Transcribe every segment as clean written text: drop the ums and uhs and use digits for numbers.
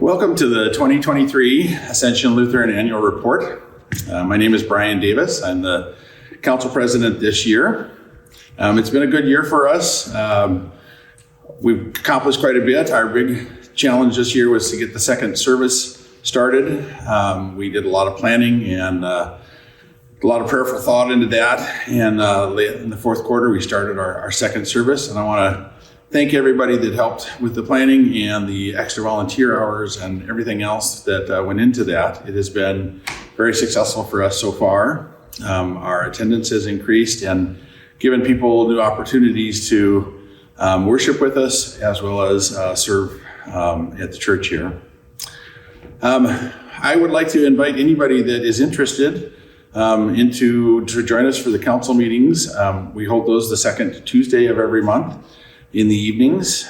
Welcome to the 2023 Ascension Lutheran Annual Report. My name is Brian Davis. I'm the Council President this year. It's been a good year for us. We've accomplished quite a bit. Our big challenge this year was to get the second service started. We did a lot of planning and a lot of prayerful thought into that. And in the fourth quarter, we started our second service. And I want to thank everybody that helped with the planning and the extra volunteer hours and everything else that went into that. It has been very successful for us so far. Our attendance has increased and given people new opportunities to worship with us as well as serve at the church here. I would like to invite anybody that is interested to join us for the council meetings. We hold those the second Tuesday of every month in the evenings.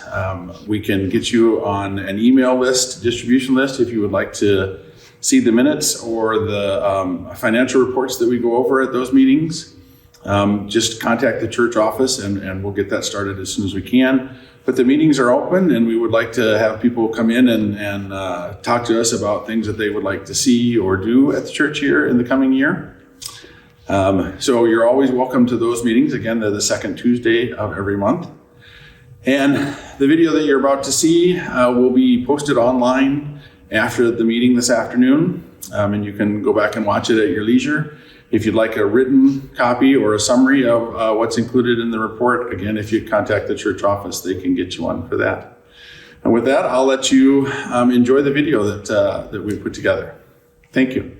We can get you on an email list, distribution list, if you would like to see the minutes or the financial reports that we go over at those meetings. Just contact the church office and we'll get that started as soon as we can. But the meetings are open and we would like to have people come in and talk to us about things that they would like to see or do at the church here in the coming year. So you're always welcome to those meetings. Again, they're the second Tuesday of every month. And the video that you're about to see will be posted online after the meeting this afternoon. And you can go back and watch it at your leisure. If you'd like a written copy or a summary of what's included in the report, again, if you contact the church office, they can get you one for that. And with that, I'll let you enjoy the video that we put together. Thank you.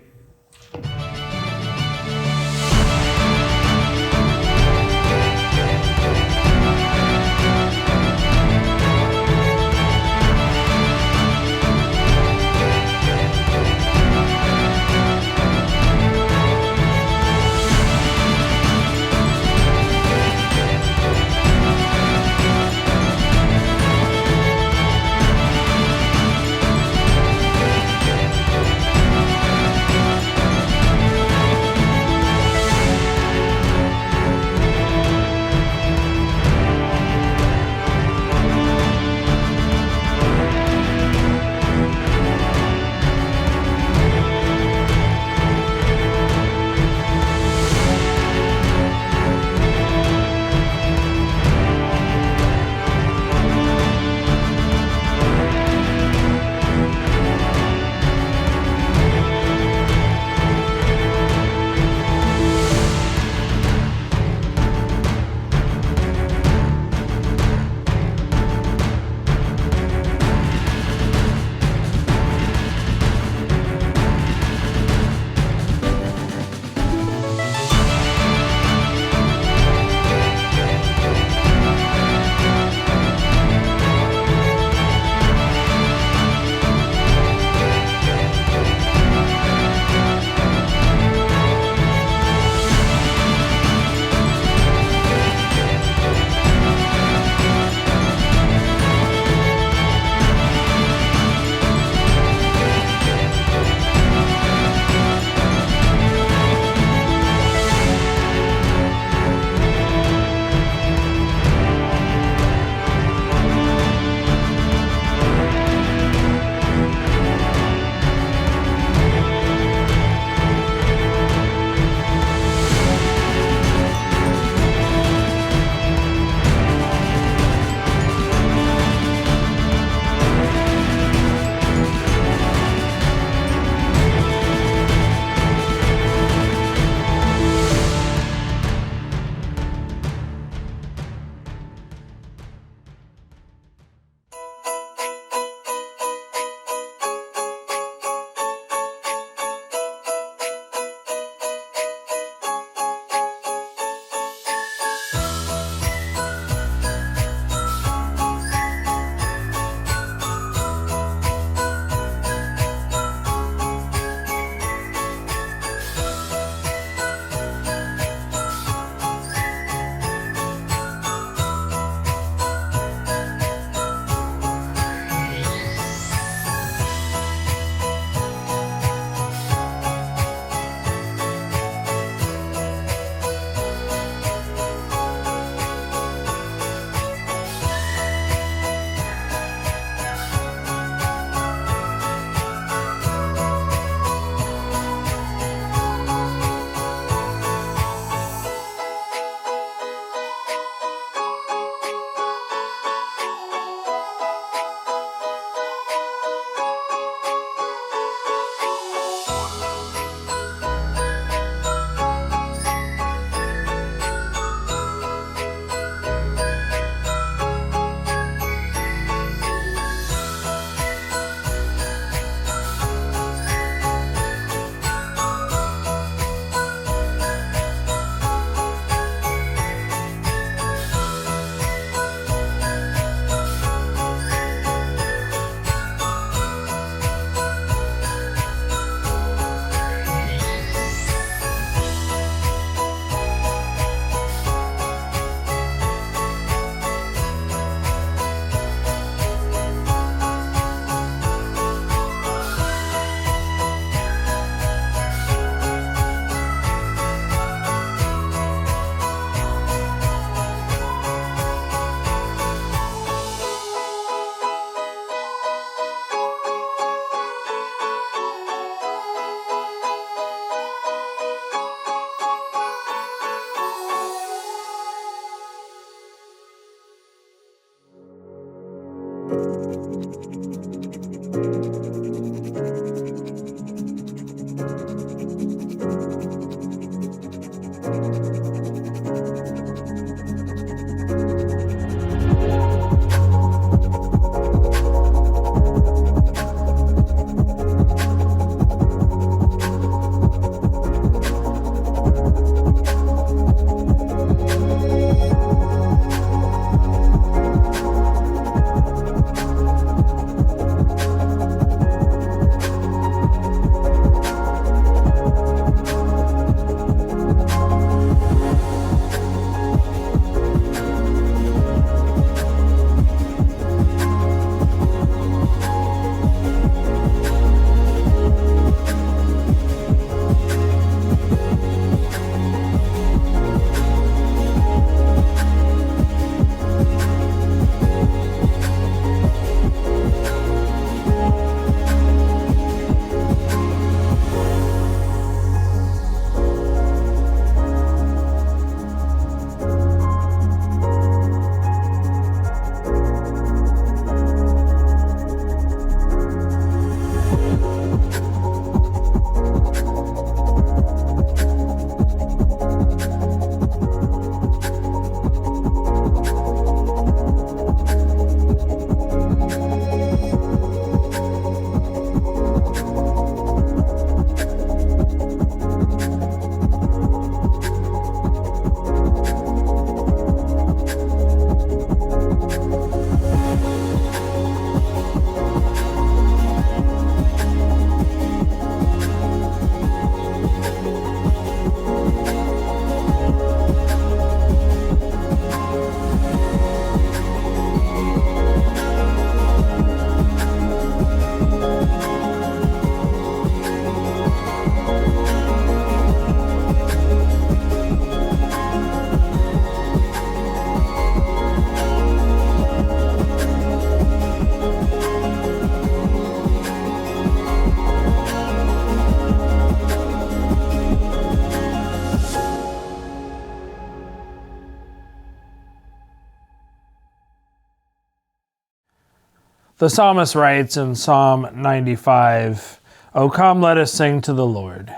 The psalmist writes in Psalm 95, "O come, let us sing to the Lord.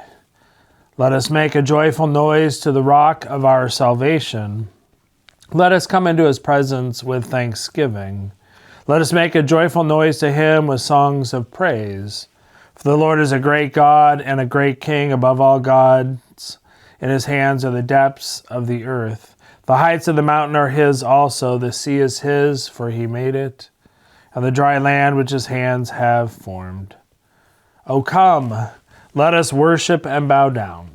Let us make a joyful noise to the rock of our salvation. Let us come into his presence with thanksgiving. Let us make a joyful noise to him with songs of praise. For the Lord is a great God and a great King above all gods. In his hands are the depths of the earth. The heights of the mountain are his also. The sea is his, for he made it, and the dry land which his hands have formed. O come, let us worship and bow down.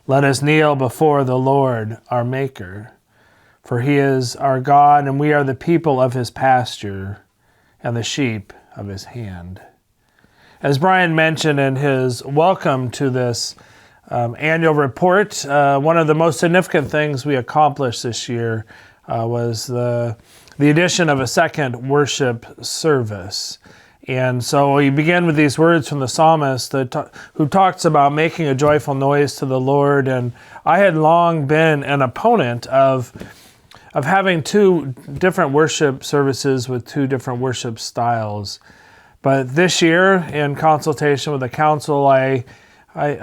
Let us kneel before the Lord our Maker. For he is our God, and we are the people of his pasture and the sheep of his hand." As Brian mentioned in his welcome to this annual report, one of the most significant things we accomplished this year was the addition of a second worship service. And so we begin with these words from the psalmist who talks about making a joyful noise to the Lord. And I had long been an opponent of having two different worship services with two different worship styles. But this year, in consultation with the council, I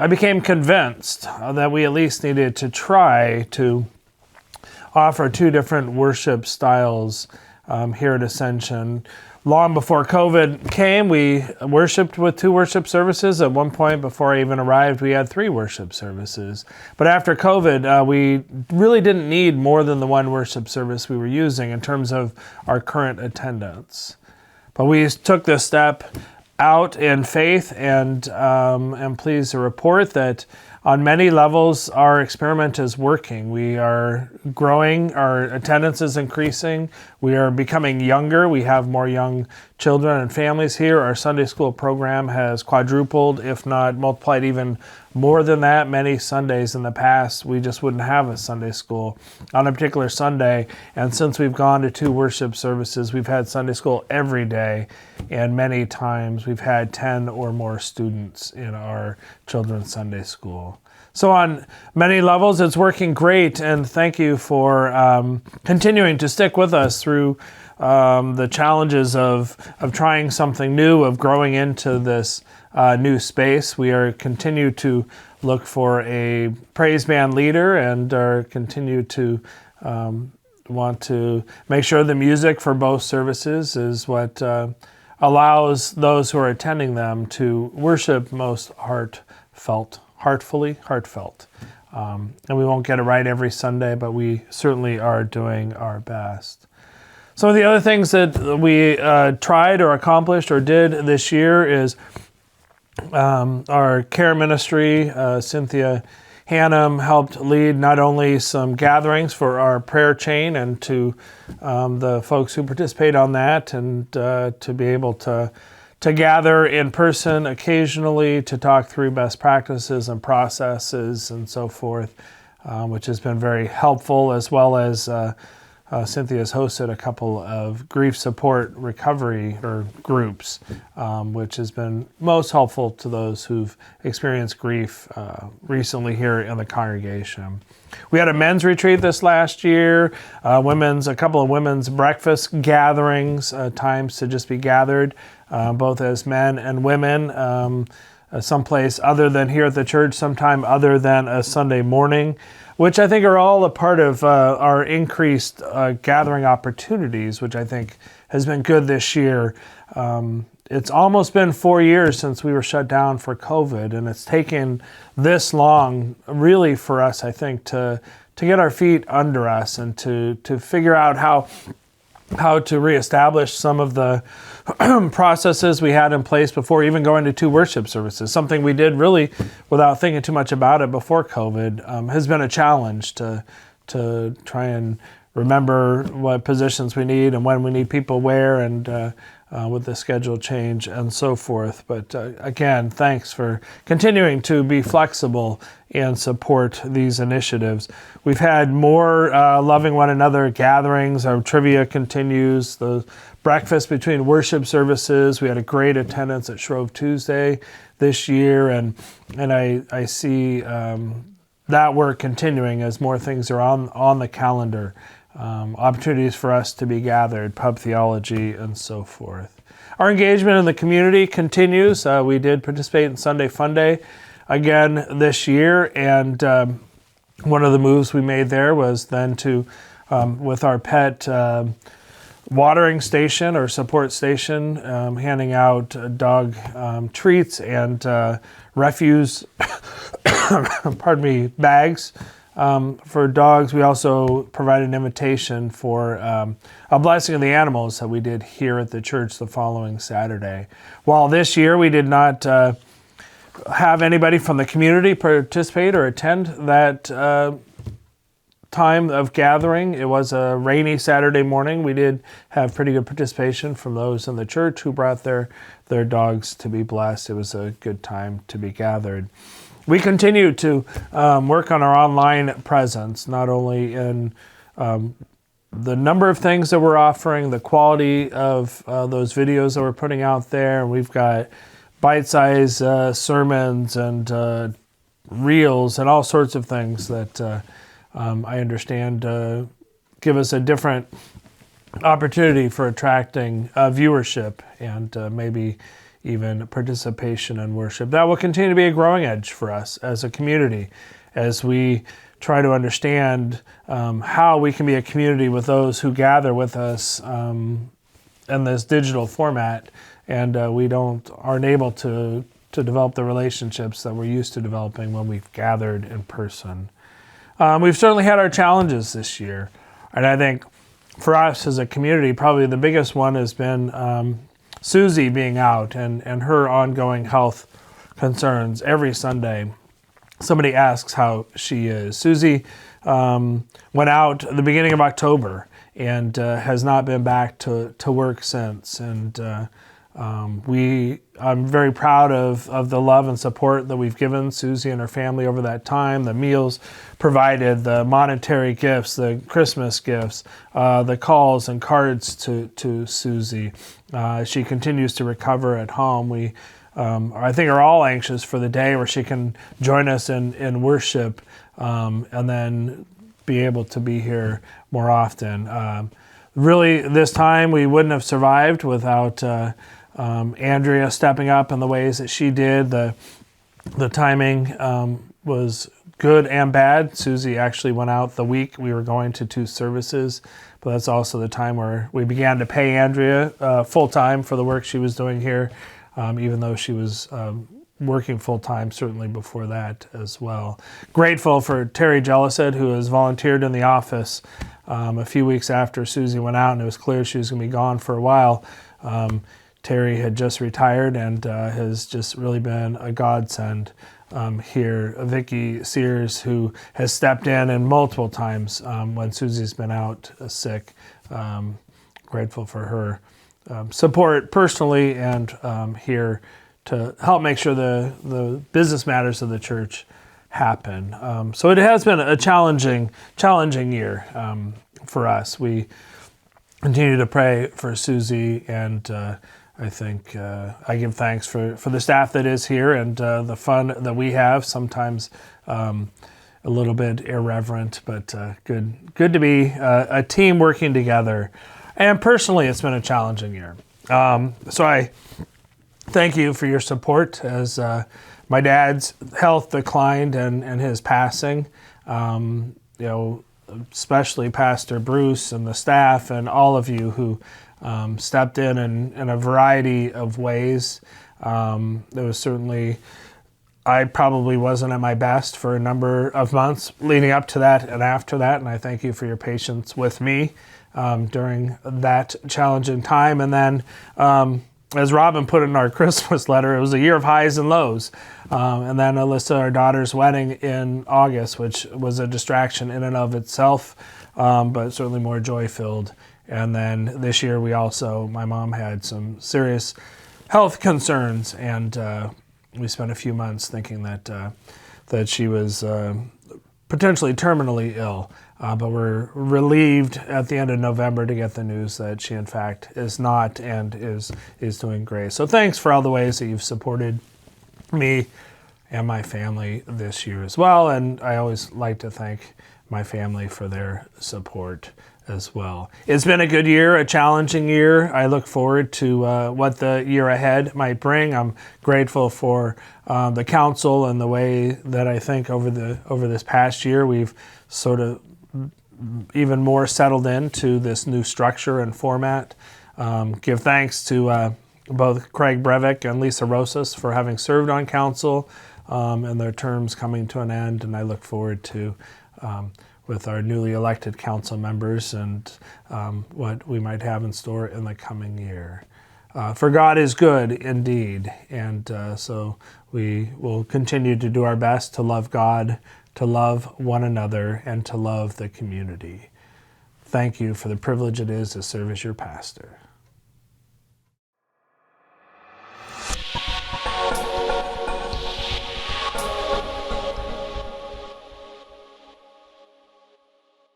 became convinced that we at least needed to try to offer two different worship styles here at Ascension. Long before COVID came, we worshiped with two worship services. At one point, before I even arrived, we had three worship services. But after COVID, we really didn't need more than the one worship service we were using in terms of our current attendance. But we took this step out in faith, and am pleased to report that on many levels, our experiment is working. We are growing, our attendance is increasing, we are becoming younger, we have more young children and families here. Our Sunday school program has quadrupled, if not multiplied even more than that. Many Sundays in the past, we just wouldn't have a Sunday school on a particular Sunday. And since we've gone to two worship services, we've had Sunday school every day. And many times we've had 10 or more students in our children's Sunday school. So on many levels, it's working great, and thank you for continuing to stick with us through the challenges of trying something new, of growing into this new space. We are continue to look for a praise band leader, and are continue to want to make sure the music for both services is what allows those who are attending them to worship most heartfelt. And we won't get it right every Sunday, but we certainly are doing our best. Some of the other things that we tried or accomplished or did this year is our care ministry. Cynthia Hannum helped lead not only some gatherings for our prayer chain and to the folks who participate on that, and to be able to gather in person occasionally to talk through best practices and processes and so forth, which has been very helpful, as well as Cynthia's hosted a couple of grief support recovery groups, which has been most helpful to those who've experienced grief recently here in the congregation. We had a men's retreat this last year, a couple of women's breakfast gatherings, times to just be gathered, both as men and women, someplace other than here at the church, sometime other than a Sunday morning, which I think are all a part of our increased gathering opportunities, which I think has been good this year. It's almost been 4 years since we were shut down for COVID, and it's taken this long, really, for us, I think, to get our feet under us and to figure out how to reestablish some of the processes we had in place before even going to 2 worship services. Something we did really without thinking too much about it before COVID has been a challenge to try and remember what positions we need and when we need people where, and with the schedule change and so forth. But again, thanks for continuing to be flexible and support these initiatives. We've had more loving one another gatherings. Our trivia continues. The breakfast between worship services. We had a great attendance at Shrove Tuesday this year, and I see that work continuing as more things are on the calendar. Opportunities for us to be gathered, pub theology, and so forth. Our engagement in the community continues. We did participate in Sunday Fun Day again this year, and one of the moves we made there was then to, with our pet watering station or support station, handing out dog treats and refuse, bags for dogs. We also provided an invitation for a blessing of the animals that we did here at the church the following Saturday. While this year we did not have anybody from the community participate or attend that time of gathering, it was a rainy Saturday morning. We did have pretty good participation from those in the church who brought their dogs to be blessed. It was a good time to be gathered. We continue to work on our online presence, not only in the number of things that we're offering, the quality of those videos that we're putting out there. We've got bite-sized sermons and reels and all sorts of things that I understand give us a different opportunity for attracting viewership and maybe even participation in worship. That will continue to be a growing edge for us as a community as we try to understand how we can be a community with those who gather with us in this digital format, and we aren't able to develop the relationships that we're used to developing when we've gathered in person. We've certainly had our challenges this year, and I think for us as a community, probably the biggest one has been Susie being out and her ongoing health concerns. Every Sunday, somebody asks how she is. Susie went out at the beginning of October and has not been back to work since. And I'm very proud of the love and support that we've given Susie and her family over that time, the meals provided, the monetary gifts, the Christmas gifts, the calls and cards to Susie. She continues to recover at home. We I think are all anxious for the day where she can join us in worship, and then be able to be here more often. Really, this time we wouldn't have survived without Andrea stepping up in the ways that she did. The timing was good and bad. Susie actually went out the week we were going to 2 services, but that's also the time where we began to pay Andrea full-time for the work she was doing here, even though she was working full-time certainly before that as well. Grateful for Terry Jellicet, who has volunteered in the office a few weeks after Susie went out and it was clear she was going to be gone for a while. Terry had just retired and has just really been a godsend here. Vicki Sears, who has stepped in multiple times when Susie's been out sick. Grateful for her support personally and here to help make sure the business matters of the church happen. So it has been a challenging year for us. We continue to pray for Susie, and I think I give thanks for the staff that is here and the fun that we have. Sometimes a little bit irreverent, but good to be a team working together. And personally, it's been a challenging year. So I thank you for your support as my dad's health declined and his passing. Especially Pastor Bruce and the staff and all of you who stepped in a variety of ways. There was certainly, I probably wasn't at my best for a number of months leading up to that and after that, and I thank you for your patience with me during that challenging time. And then, as Robin put in our Christmas letter, it was a year of highs and lows. And then Alyssa, our daughter's wedding in August, which was a distraction in and of itself, but certainly more joy-filled. And then this year my mom had some serious health concerns, and we spent a few months thinking that she was potentially terminally ill. But we're relieved at the end of November to get the news that she in fact is not and is doing great. So thanks for all the ways that you've supported me and my family this year as well. And I always like to thank my family for their support as well. It's been a good year, a challenging year. I look forward to what the year ahead might bring. I'm grateful for the council and the way that I think over this past year we've sort of even more settled into this new structure and format. Give thanks to both Craig Breivik and Lisa Rosas for having served on council and their terms coming to an end. And I look forward to, with our newly elected council members and what we might have in store in the coming year. For God is good indeed. And so we will continue to do our best to love God, to love one another, and to love the community. Thank you for the privilege it is to serve as your pastor.